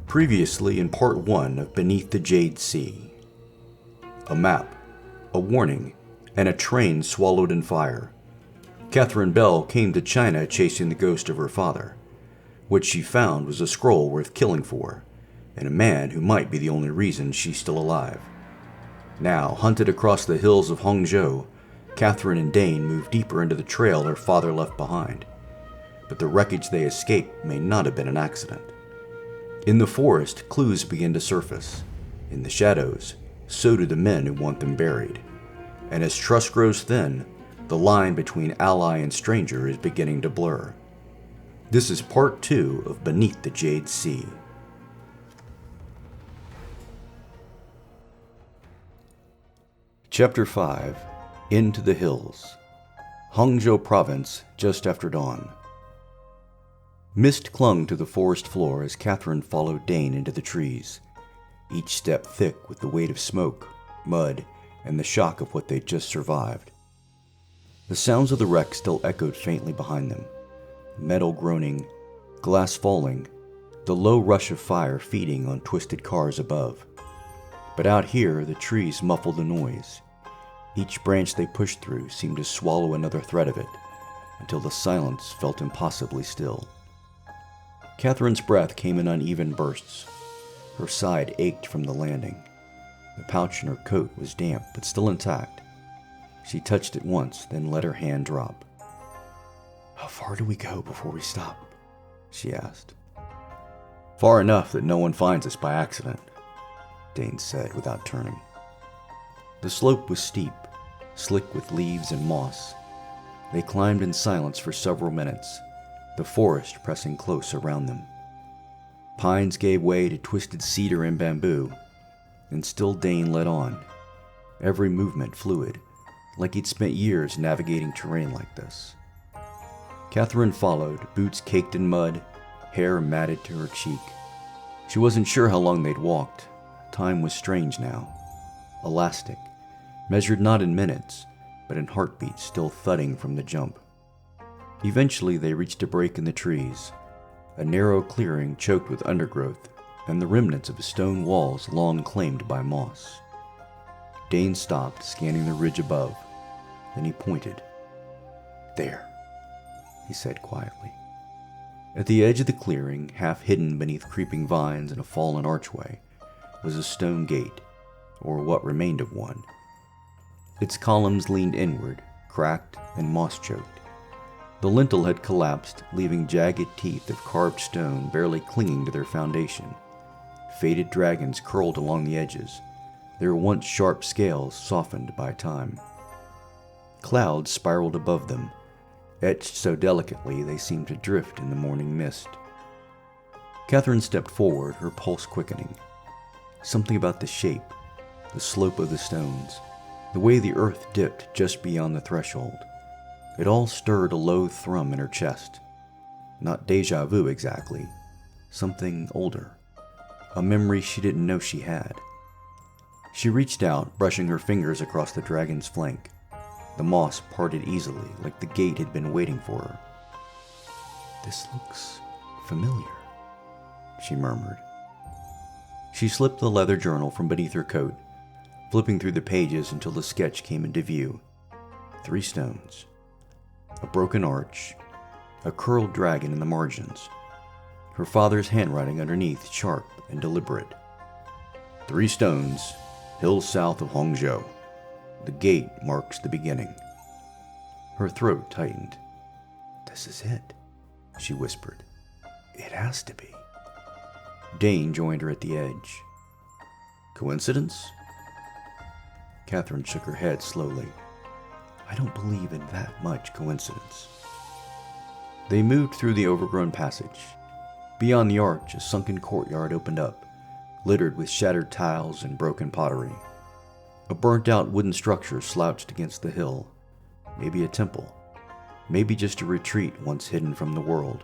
Previously in Part 1 of Beneath the Jade Sea. A map, a warning, and a train swallowed in fire. Catherine Bell came to China chasing the ghost of her father. What she found was a scroll worth killing for, and a man who might be the only reason she's still alive. Now, hunted across the hills of Hangzhou, Catherine and Dane move deeper into the trail her father left behind. But the wreckage they escaped may not have been an accident. In the forest, clues begin to surface. In the shadows, so do the men who want them buried. And as trust grows thin, the line between ally and stranger is beginning to blur. This is Part 2 of Beneath the Jade Sea. Chapter 5, Into the Hills. Hangzhou Province, just after dawn. Mist clung to the forest floor as Catherine followed Dane into the trees, each step thick with the weight of smoke, mud, and the shock of what they'd just survived. The sounds of the wreck still echoed faintly behind them, metal groaning, glass falling, the low rush of fire feeding on twisted cars above. But out here, the trees muffled the noise. Each branch they pushed through seemed to swallow another thread of it, until the silence felt impossibly still. Catherine's breath came in uneven bursts. Her side ached from the landing. The pouch in her coat was damp, but still intact. She touched it once, then let her hand drop. "How far do we go before we stop?" she asked. "Far enough that no one finds us by accident," Dane said without turning. The slope was steep, slick with leaves and moss. They climbed in silence for several minutes, the forest pressing close around them. Pines gave way to twisted cedar and bamboo, and still Dane led on, every movement fluid, like he'd spent years navigating terrain like this. Catherine followed, boots caked in mud, hair matted to her cheek. She wasn't sure how long they'd walked. Time was strange now, elastic, measured not in minutes, but in heartbeats still thudding from the jump. Eventually they reached a break in the trees, a narrow clearing choked with undergrowth and the remnants of stone walls long claimed by moss. Dane stopped, scanning the ridge above. Then he pointed. "There," he said quietly. At the edge of the clearing, half hidden beneath creeping vines and a fallen archway, was a stone gate, or what remained of one. Its columns leaned inward, cracked and moss-choked. The lintel had collapsed, leaving jagged teeth of carved stone barely clinging to their foundation. Faded dragons curled along the edges, their once sharp scales softened by time. Clouds spiraled above them, etched so delicately they seemed to drift in the morning mist. Catherine stepped forward, her pulse quickening. Something about the shape, the slope of the stones, the way the earth dipped just beyond the threshold. It all stirred a low thrum in her chest. Not déjà vu exactly, something older, a memory she didn't know she had. She reached out, brushing her fingers across the dragon's flank. The moss parted easily, like the gate had been waiting for her. "This looks familiar," she murmured. She slipped the leather journal from beneath her coat, flipping through the pages until the sketch came into view. 3 stones. A broken arch, a curled dragon in the margins, her father's handwriting underneath sharp and deliberate. 3 stones, hills south of Hangzhou. The gate marks the beginning. Her throat tightened. "This is it," she whispered. "It has to be." Dane joined her at the edge. "Coincidence?" Catherine shook her head slowly. "I don't believe in that much coincidence." They moved through the overgrown passage. Beyond the arch, a sunken courtyard opened up, littered with shattered tiles and broken pottery. A burnt-out wooden structure slouched against the hill. Maybe a temple. Maybe just a retreat once hidden from the world.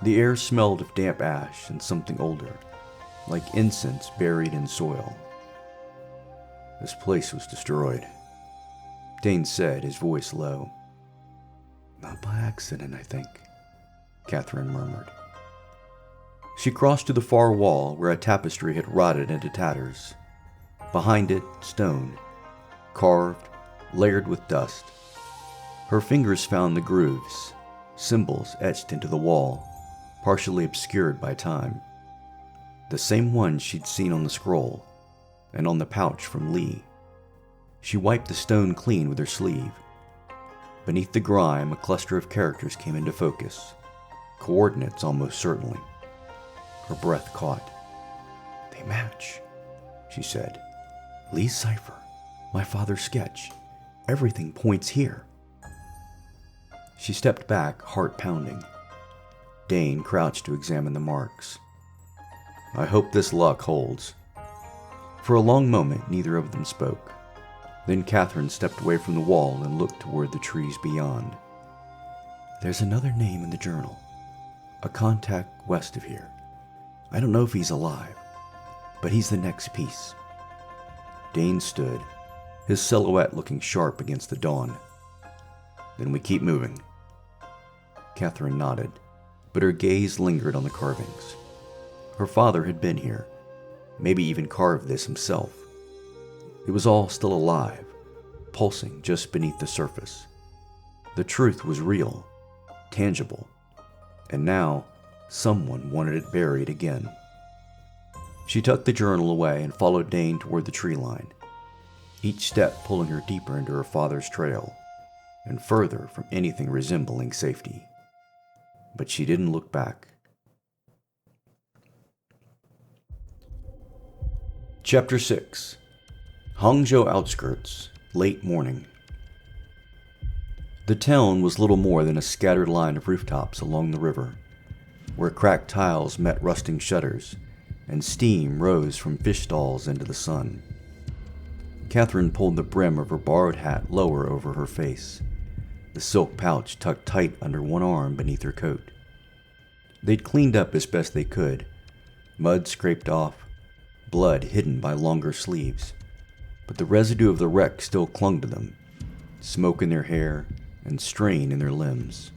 The air smelled of damp ash and something older, like incense buried in soil. "This place was destroyed," Dane said, his voice low. "Not by accident, I think," Catherine murmured. She crossed to the far wall where a tapestry had rotted into tatters. Behind it, stone, carved, layered with dust. Her fingers found the grooves, symbols etched into the wall, partially obscured by time. The same ones she'd seen on the scroll, and on the pouch from Lee. She wiped the stone clean with her sleeve. Beneath the grime, a cluster of characters came into focus. Coordinates, almost certainly. Her breath caught. "They match," she said. "Lee's cipher, my father's sketch. Everything points here." She stepped back, heart pounding. Dane crouched to examine the marks. "I hope this luck holds." For a long moment, neither of them spoke. Then Catherine stepped away from the wall and looked toward the trees beyond. "There's another name in the journal. A contact west of here. I don't know if he's alive, but he's the next piece." Dane stood, his silhouette looking sharp against the dawn. "Then we keep moving." Catherine nodded, but her gaze lingered on the carvings. Her father had been here, maybe even carved this himself. It was all still alive, pulsing just beneath the surface. The truth was real, tangible, and now someone wanted it buried again. She tucked the journal away and followed Dane toward the tree line, each step pulling her deeper into her father's trail and further from anything resembling safety. But she didn't look back. Chapter 6. Hangzhou outskirts, late morning. The town was little more than a scattered line of rooftops along the river, where cracked tiles met rusting shutters, and steam rose from fish stalls into the sun. Catherine pulled the brim of her borrowed hat lower over her face, the silk pouch tucked tight under one arm beneath her coat. They'd cleaned up as best they could, mud scraped off, blood hidden by longer sleeves, but the residue of the wreck still clung to them, smoke in their hair and strain in their limbs.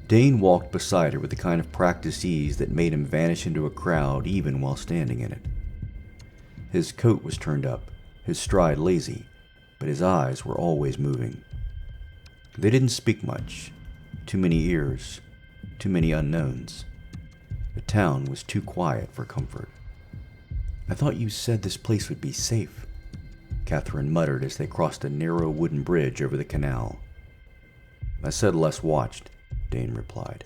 Dane walked beside her with the kind of practiced ease that made him vanish into a crowd even while standing in it. His coat was turned up, his stride lazy, but his eyes were always moving. They didn't speak much. Too many ears, too many unknowns. The town was too quiet for comfort. "I thought you said this place would be safe," Catherine muttered as they crossed a narrow wooden bridge over the canal. "I said less watched," Dane replied.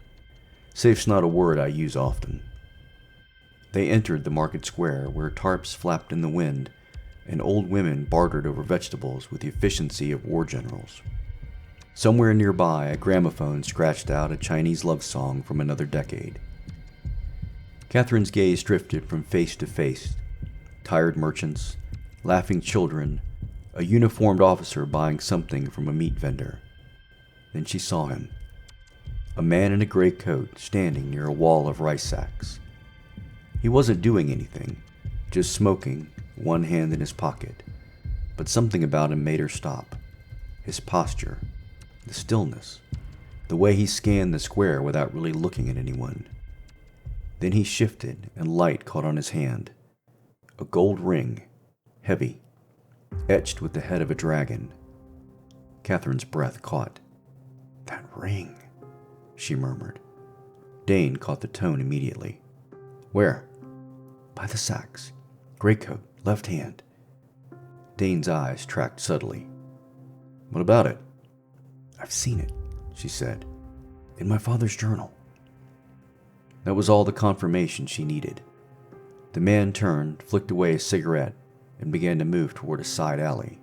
"Safe's not a word I use often." They entered the market square, where tarps flapped in the wind and old women bartered over vegetables with the efficiency of war generals. Somewhere nearby, a gramophone scratched out a Chinese love song from another decade. Catherine's gaze drifted from face to face. Tired merchants, laughing children, a uniformed officer buying something from a meat vendor. Then she saw him. A man in a gray coat standing near a wall of rice sacks. He wasn't doing anything, just smoking, one hand in his pocket. But something about him made her stop. His posture, the stillness, the way he scanned the square without really looking at anyone. Then he shifted and light caught on his hand. A gold ring, heavy, etched with the head of a dragon. Catherine's breath caught. "That ring," she murmured. Dane caught the tone immediately. "Where?" "By the sacks. Gray coat, left hand." Dane's eyes tracked subtly. "What about it?" "I've seen it," she said. "In my father's journal." That was all the confirmation she needed. The man turned, flicked away a cigarette, and began to move toward a side alley.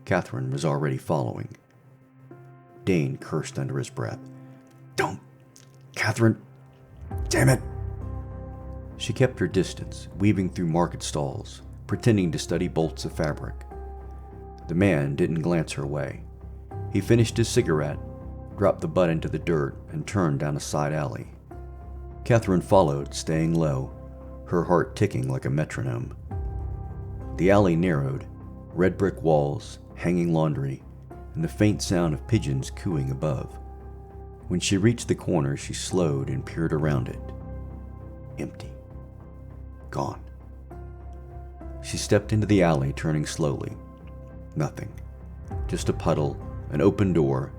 Catherine was already following. Dane cursed under his breath. "Don't! Catherine! Damn it!" She kept her distance, weaving through market stalls, pretending to study bolts of fabric. The man didn't glance her way. He finished his cigarette, dropped the butt into the dirt, and turned down a side alley. Catherine followed, staying low, her heart ticking like a metronome. The alley narrowed, red brick walls, hanging laundry, and the faint sound of pigeons cooing above. When she reached the corner, she slowed and peered around it. Empty. Gone. She stepped into the alley, turning slowly. Nothing. Just a puddle, an open door,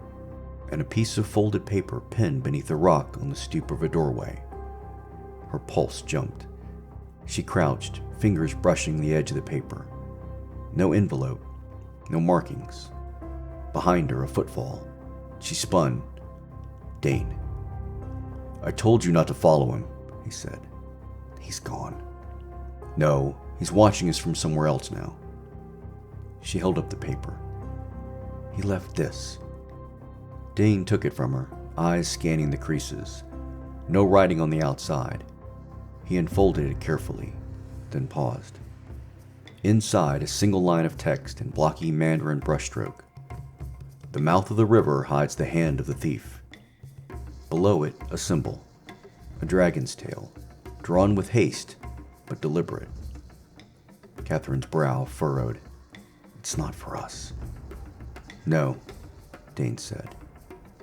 and a piece of folded paper pinned beneath a rock on the stoop of a doorway. Her pulse jumped. She crouched, fingers brushing the edge of the paper. No envelope, no markings. Behind her, a footfall. She spun. Dane. "I told you not to follow him," he said. "He's gone." "No, he's watching us from somewhere else now." She held up the paper. "He left this." Dane took it from her, eyes scanning the creases. No writing on the outside. He unfolded it carefully, then paused. Inside, a single line of text in blocky Mandarin brushstroke. "The mouth of the river hides the hand of the thief." Below it, a symbol. A dragon's tail, drawn with haste, but deliberate. Catherine's brow furrowed. "It's not for us." "No," Dane said.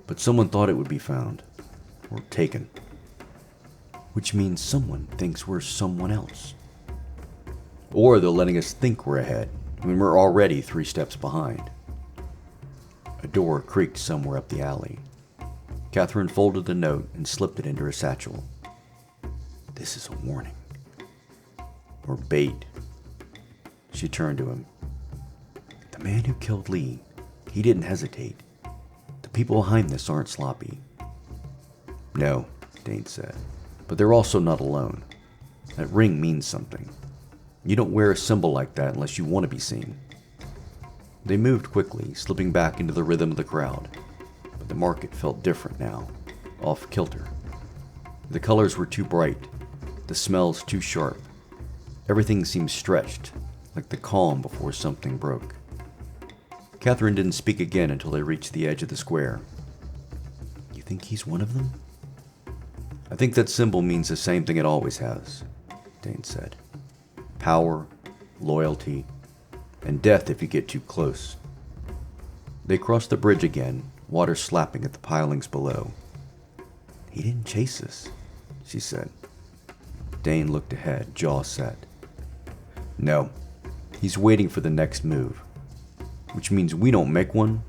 "But someone thought it would be found. Or taken." "Which means someone thinks we're someone else." "Or they're letting us think we're ahead, when we're already 3 steps behind." A door creaked somewhere up the alley. Catherine folded the note and slipped it into her satchel. "This is a warning." "Or bait." She turned to him. "The man who killed Lee, he didn't hesitate. The people behind this aren't sloppy." "No," Dane said. "But they're also not alone. That ring means something. You don't wear a symbol like that unless you want to be seen." They moved quickly, slipping back into the rhythm of the crowd. But the market felt different now, off kilter. The colors were too bright, the smells too sharp. Everything seemed stretched, like the calm before something broke. Catherine didn't speak again until they reached the edge of the square. "You think he's one of them?" "I think that symbol means the same thing it always has," Dane said. "Power, loyalty, and death if you get too close." They crossed the bridge again, water slapping at the pilings below. "He didn't chase us," she said. Dane looked ahead, jaw set. "No, he's waiting for the next move, which means we don't make one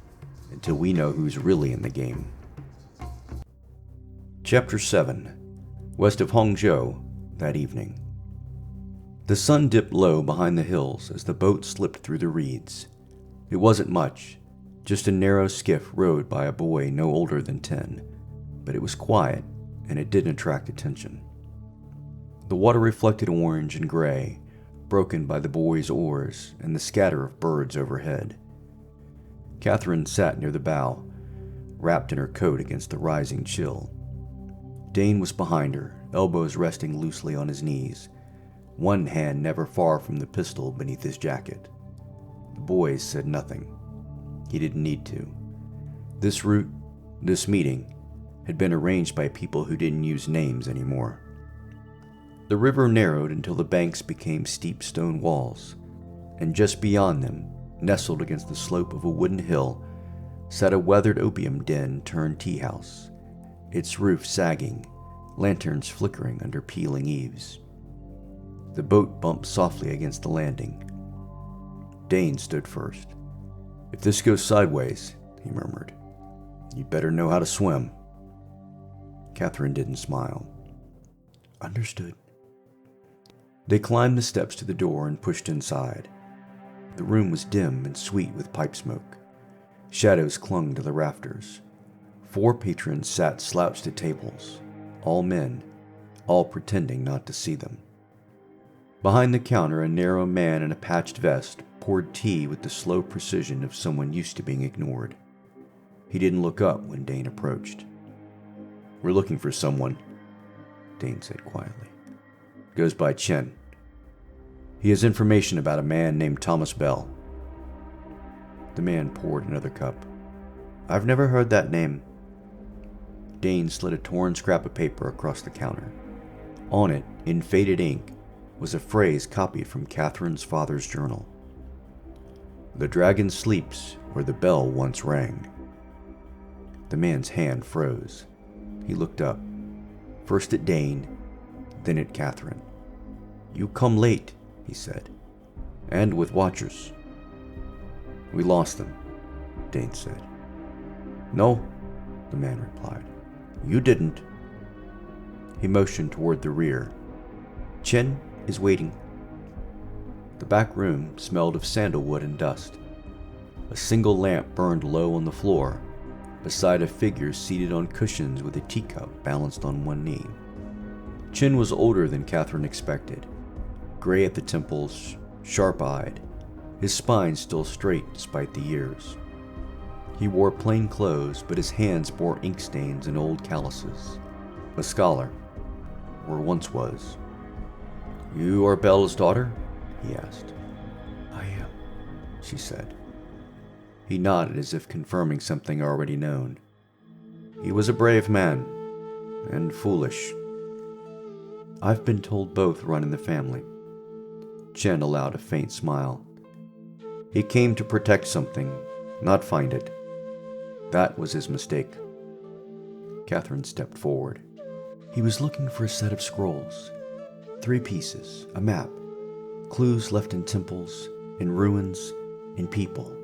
until we know who's really in the game." Chapter 7. West of Hangzhou, that evening. The sun dipped low behind the hills as the boat slipped through the reeds. It wasn't much, just a narrow skiff rowed by a boy no older than 10, but it was quiet and it didn't attract attention. The water reflected orange and gray, broken by the boy's oars and the scatter of birds overhead. Catherine sat near the bow, wrapped in her coat against the rising chill. Dane was behind her, elbows resting loosely on his knees, one hand never far from the pistol beneath his jacket. The boy said nothing. He didn't need to. This route, this meeting, had been arranged by people who didn't use names anymore. The river narrowed until the banks became steep stone walls, and just beyond them, nestled against the slope of a wooden hill, sat a weathered opium den turned tea house, its roof sagging, lanterns flickering under peeling eaves. The boat bumped softly against the landing. Dane stood first. "If this goes sideways," he murmured, "you'd better know how to swim." Catherine didn't smile. "Understood." They climbed the steps to the door and pushed inside. The room was dim and sweet with pipe smoke. Shadows clung to the rafters. 4 patrons sat slouched at tables, all men, all pretending not to see them. Behind the counter, a narrow man in a patched vest poured tea with the slow precision of someone used to being ignored. He didn't look up when Dane approached. "We're looking for someone," Dane said quietly. "Goes by Chen. He has information about a man named Thomas Bell." The man poured another cup. "I've never heard that name." Dane slid a torn scrap of paper across the counter. On it, in faded ink, was a phrase copied from Catherine's father's journal. "The dragon sleeps where the bell once rang." The man's hand froze. He looked up, first at Dane, then at Catherine. "You come late," he said, "and with watchers." "We lost them," Dane said. "No," the man replied. "You didn't." He motioned toward the rear. "Chen is waiting." The back room smelled of sandalwood and dust. A single lamp burned low on the floor, beside a figure seated on cushions with a teacup balanced on one knee. Chen was older than Catherine expected, gray at the temples, sharp-eyed, his spine still straight despite the years. He wore plain clothes, but his hands bore ink stains and old calluses. A scholar, or once was. "You are Belle's daughter?" he asked. "I am," she said. He nodded as if confirming something already known. He was a brave man, and foolish. "I've been told both run in the family." Chen allowed a faint smile. "He came to protect something, not find it. That was his mistake." Catherine stepped forward. "He was looking for a set of scrolls. 3 pieces, a map, clues left in temples, in ruins, in people.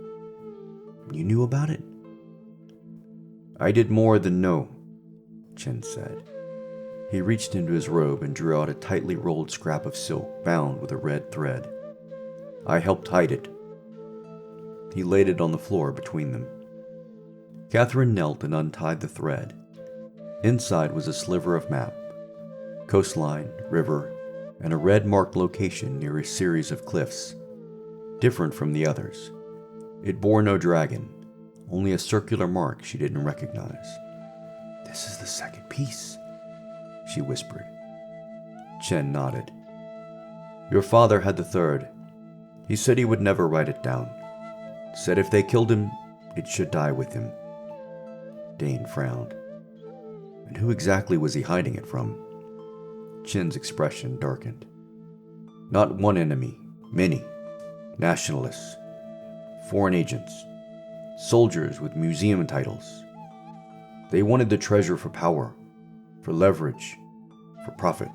You knew about it?" "I did more than know," Chen said. He reached into his robe and drew out a tightly rolled scrap of silk bound with a red thread. "I helped hide it." He laid it on the floor between them. Catherine knelt and untied the thread. Inside was a sliver of map, coastline, river, and a red-marked location near a series of cliffs, different from the others. It bore no dragon, only a circular mark she didn't recognize. "This is the second piece," she whispered. Chen nodded. "Your father had the third. He said he would never write it down. Said if they killed him, it should die with him." Dane frowned. And who exactly was he hiding it from? Chen's expression darkened. "Not one enemy, many. Nationalists, foreign agents, soldiers with museum titles. They wanted the treasure for power, for leverage, for profit."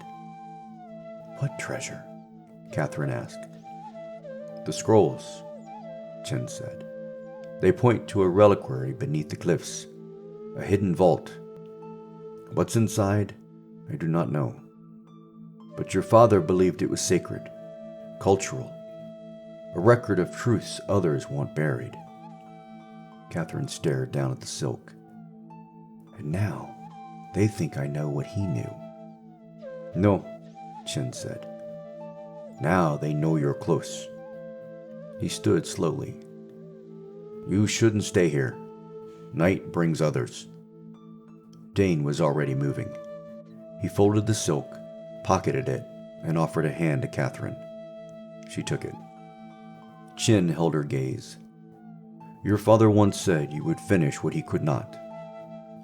"What treasure?" Catherine asked. "The scrolls," Chen said. "They point to a reliquary beneath the cliffs, a hidden vault. What's inside, I do not know. But your father believed it was sacred, cultural, a record of truths others want buried." Catherine stared down at the silk. "And now, they think I know what he knew." "No," Chen said. "Now they know you're close." He stood slowly. "You shouldn't stay here. Night brings others." Dane was already moving. He folded the silk, pocketed it, and offered a hand to Catherine. She took it. Chen held her gaze. "Your father once said you would finish what he could not.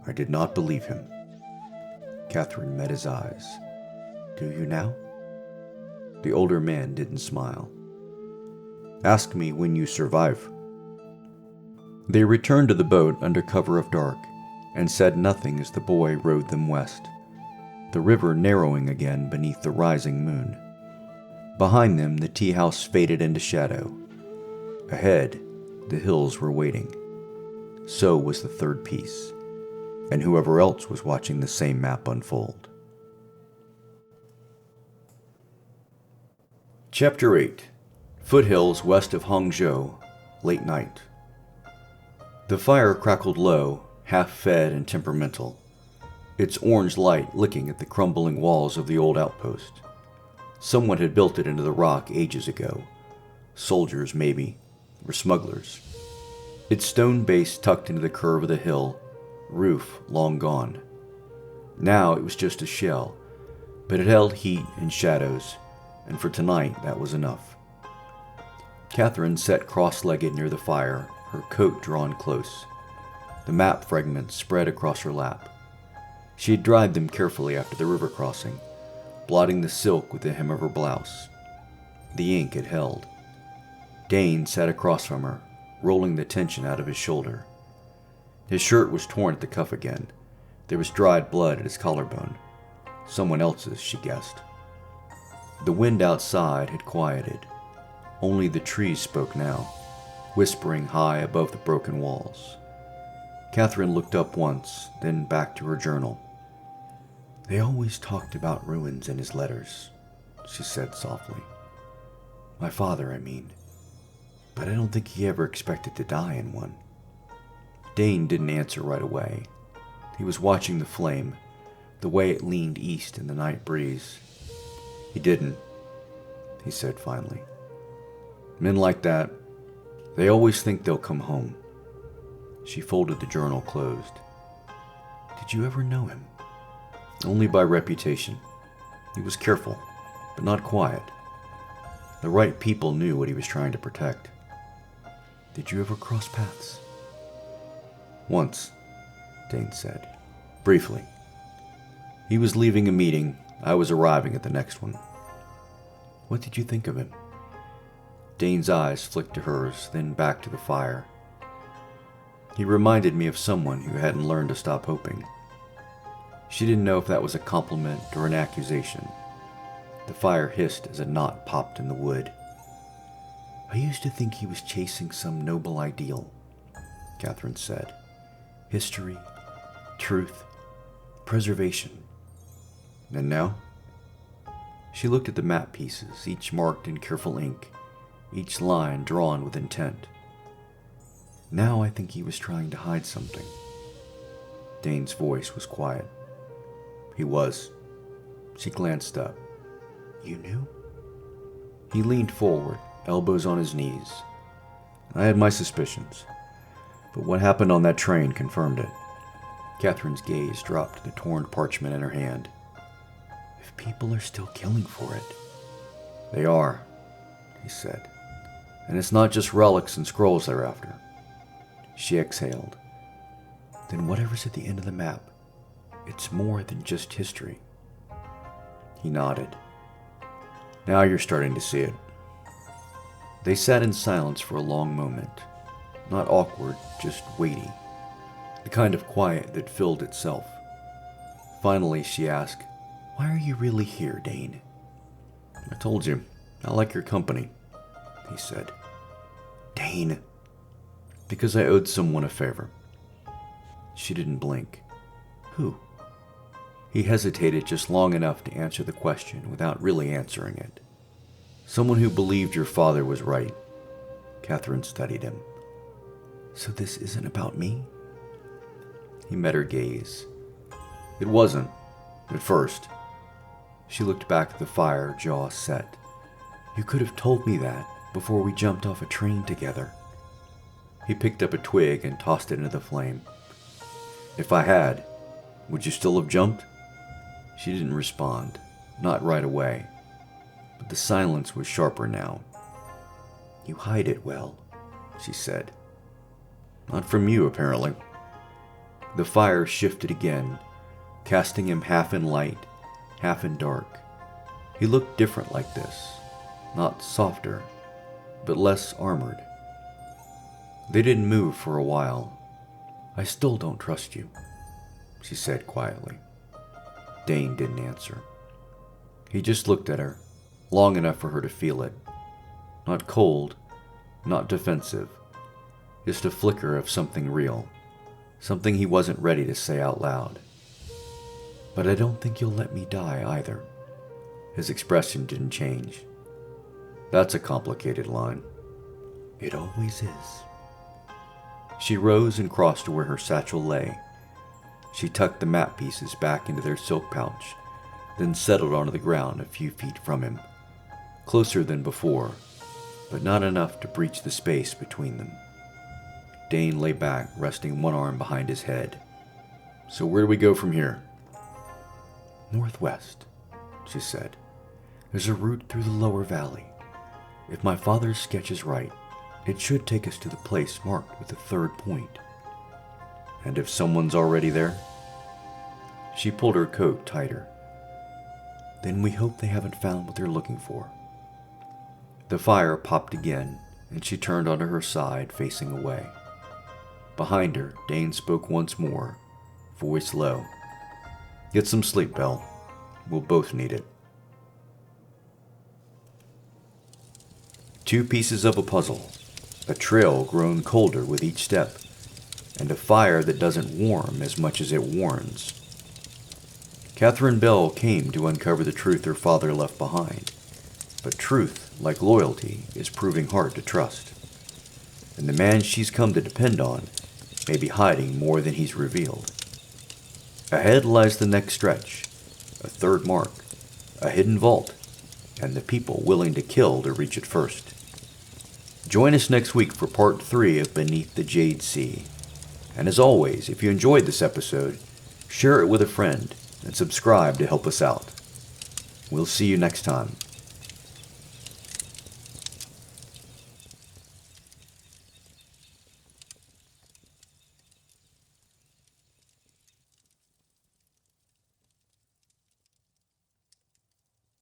I did not believe him." Catherine met his eyes. "Do you now?" The older man didn't smile. "Ask me when you survive." They returned to the boat under cover of dark, and said nothing as the boy rowed them west, the river narrowing again beneath the rising moon. Behind them, the tea house faded into shadow. Ahead, the hills were waiting. So was the third piece, and whoever else was watching the same map unfold. Chapter 8. Foothills west of Hangzhou, late night. The fire crackled low, half-fed and temperamental, its orange light licking at the crumbling walls of the old outpost. Someone had built it into the rock ages ago. Soldiers, maybe, or smugglers. Its stone base tucked into the curve of the hill, roof long gone. Now it was just a shell, but it held heat and shadows, and for tonight that was enough. Catherine sat cross-legged near the fire, her coat drawn close. The map fragments spread across her lap. She had dried them carefully after the river crossing, blotting the silk with the hem of her blouse. The ink had held. Dane sat across from her, rolling the tension out of his shoulder. His shirt was torn at the cuff again. There was dried blood at his collarbone. Someone else's, she guessed. The wind outside had quieted. Only the trees spoke now, whispering high above the broken walls. Catherine looked up once, then back to her journal. "They always talked about ruins in his letters," she said softly. "My father, I mean. But I don't think he ever expected to die in one." Dane didn't answer right away. He was watching the flame, the way it leaned east in the night breeze. "He didn't," he said finally. "Men like that, they always think they'll come home." She folded the journal closed. "Did you ever know him?" "Only by reputation. He was careful, but not quiet. The right people knew what he was trying to protect." "Did you ever cross paths?" "Once," Dane said. "Briefly. He was leaving a meeting. I was arriving at the next one." "What did you think of him?" Dane's eyes flicked to hers, then back to the fire. "He reminded me of someone who hadn't learned to stop hoping." She didn't know if that was a compliment or an accusation. The fire hissed as a knot popped in the wood. "I used to think he was chasing some noble ideal," Catherine said. "History, truth, preservation. And now?" She looked at the map pieces, each marked in careful ink, each line drawn with intent. "Now I think he was trying to hide something." Dane's voice was quiet. "He was." She glanced up. "You knew?" He leaned forward, elbows on his knees. "I had my suspicions, but what happened on that train confirmed it." Catherine's gaze dropped to the torn parchment in her hand. "If people are still killing for it." "They are," he said. "And it's not just relics and scrolls they're after." She exhaled. "Then whatever's at the end of the map, it's more than just history." He nodded. "Now you're starting to see it." They sat in silence for a long moment. Not awkward, just weighty. The kind of quiet that filled itself. Finally, she asked, "Why are you really here, Dane?" "I told you, I like your company," he said. "Dane." "Because I owed someone a favor." She didn't blink. "Who?" He hesitated just long enough to answer the question without really answering it. "Someone who believed your father was right." Catherine studied him. "So this isn't about me?" He met her gaze. "It wasn't, at first." She looked back at the fire, jaw set. "You could have told me that before we jumped off a train together." He picked up a twig and tossed it into the flame. "If I had, would you still have jumped?" She didn't respond, not right away, but the silence was sharper now. "You hide it well," she said. "Not from you, apparently." The fire shifted again, casting him half in light, half in dark. He looked different like this, not softer, but less armored. They didn't move for a while. "I still don't trust you," she said quietly. Dane didn't answer. He just looked at her, long enough for her to feel it. Not cold, not defensive, just a flicker of something real, something he wasn't ready to say out loud. "But I don't think you'll let me die either." His expression didn't change. "That's a complicated line." "It always is." She rose and crossed to where her satchel lay. She tucked the map pieces back into their silk pouch, then settled onto the ground a few feet from him, closer than before, but not enough to breach the space between them. Dane lay back, resting one arm behind his head. "So where do we go from here?" "Northwest," she said. "There's a route through the lower valley. If my father's sketch is right, it should take us to the place marked with the third point." "And if someone's already there?" She pulled her coat tighter. "Then we hope they haven't found what they're looking for." The fire popped again, and she turned onto her side, facing away. Behind her, Dane spoke once more, voice low. "Get some sleep, Belle. We'll both need it." Two pieces of a puzzle, a trail grown colder with each step, and a fire that doesn't warm as much as it warns. Catherine Bell came to uncover the truth her father left behind, but truth, like loyalty, is proving hard to trust. And the man she's come to depend on may be hiding more than he's revealed. Ahead lies the next stretch, a third mark, a hidden vault, and the people willing to kill to reach it first. Join us next week for part 3 of Beneath the Jade Sea. And as always, if you enjoyed this episode, share it with a friend and subscribe to help us out. We'll see you next time.